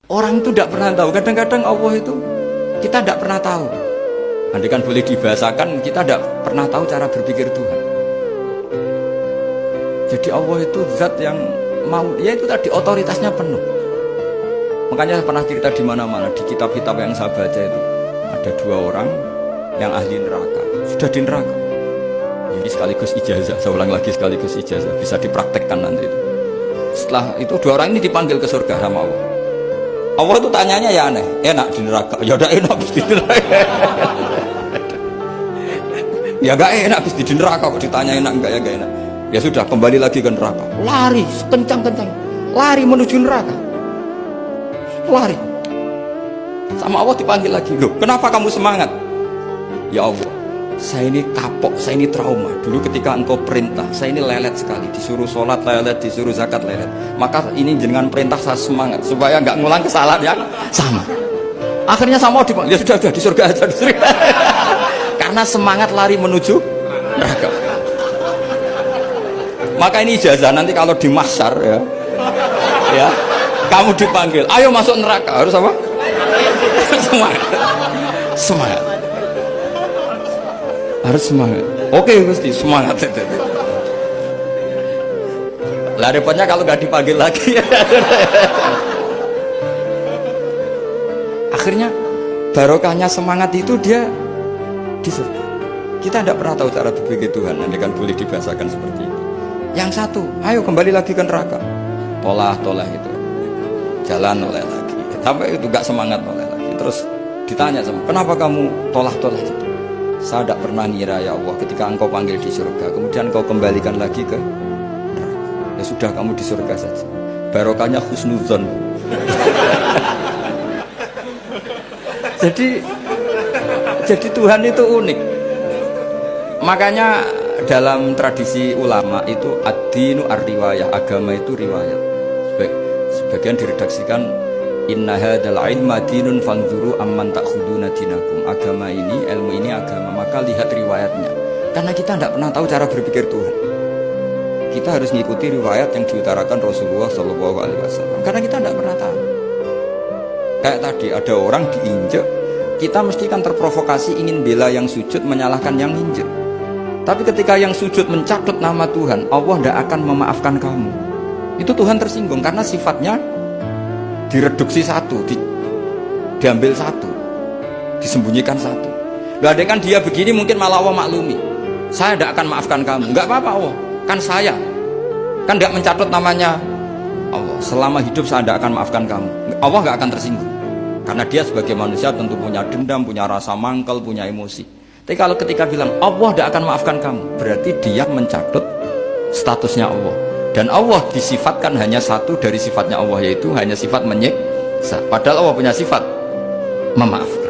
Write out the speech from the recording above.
Orang itu tidak pernah tahu. Kadang-kadang Allah itu kita tidak pernah tahu. Andai kan boleh dibahasakan, kita tidak pernah tahu cara berpikir Tuhan. Jadi Allah itu zat yang mau, ya itu tadi otoritasnya penuh. Makanya saya pernah cerita di mana-mana, di kitab-kitab yang saya baca itu ada dua orang yang ahli neraka, sudah di neraka. Ini sekaligus ijazah, saya ulang lagi sekaligus ijazah, bisa dipraktekkan nanti itu. Setelah itu dua orang ini dipanggil ke surga sama Allah. Allah itu tanyanya ya aneh, enak di neraka, ya udah enak di neraka. Ya gak enak di neraka, kok ditanya enak enggak ya gak enak. Ya sudah, kembali lagi ke neraka, lari kencang-kencang, lari menuju neraka, lari. Sama Allah dipanggil lagi, loh kenapa kamu semangat? Ya Allah, saya ini kapok, saya ini trauma. Dulu ketika engkau perintah, saya ini lelet sekali, disuruh sholat lelet, disuruh zakat lelet. Maka ini dengan perintah saya semangat supaya nggak ngulang kesalahan yang sama. Akhirnya sama dipanggil, ya sudah di surga aja, di surga. Karena semangat lari menuju neraka. Maka ini ijazah, nanti kalau di mahsyar ya kamu dipanggil, ayo masuk neraka, harus apa? Semangat, semangat, harus semangat. Oke Gusti, semangat. Lah repotnya kalau nggak dipanggil lagi. Akhirnya barokahnya semangat itu dia di surga. Kita tidak pernah tahu cara berpikir Tuhan, nanti kan boleh dibahasakan seperti itu. Yang satu, ayo kembali lagi ke neraka, tolah itu, jalan oleh lagi, sampai itu gak semangat oleh lagi. Terus ditanya sama, kenapa kamu tolah itu? Saya tidak pernah ngira ya Allah, ketika engkau panggil di surga, kemudian engkau kembalikan lagi ke neraka. Ya sudah, kamu di surga saja. Barokahnya husnuzon. Jadi Tuhan itu unik. Makanya dalam tradisi ulama itu ad-dinu ar-riwayah, agama itu riwayat. Sebagian diredaksikan inna hadzal ilma dinun fanzuru amman ta'khuduna dinakum. Agama ini, ilmu ini agama, maka lihat riwayatnya. Karena kita tidak pernah tahu cara berpikir Tuhan. Kita harus mengikuti riwayat yang diutarakan Rasulullah SAW. Karena kita tidak pernah tahu. Kayak tadi ada orang diinjek, kita mesti kan terprovokasi ingin bela yang sujud, menyalahkan yang injek. Tapi ketika yang sujud mencatut nama Tuhan, Allah tidak akan memaafkan kamu. Itu Tuhan tersinggung karena sifatnya direduksi satu, diambil satu, disembunyikan satu. Gak ada kan dia begini mungkin malah Allah maklumi. Saya tidak akan maafkan kamu. Enggak apa-apa Allah, kan saya kan tidak mencatut namanya Allah. Selama hidup saya tidak akan maafkan kamu. Allah gak akan tersinggung. Karena dia sebagai manusia tentu punya dendam, punya rasa mangkal, punya emosi. Tapi kalau ketika bilang Allah tidak akan maafkan kamu, berarti dia mencatut statusnya Allah. Dan Allah disifatkan hanya satu dari sifatnya Allah, yaitu hanya sifat menyiksa. Padahal Allah punya sifat memaafkan.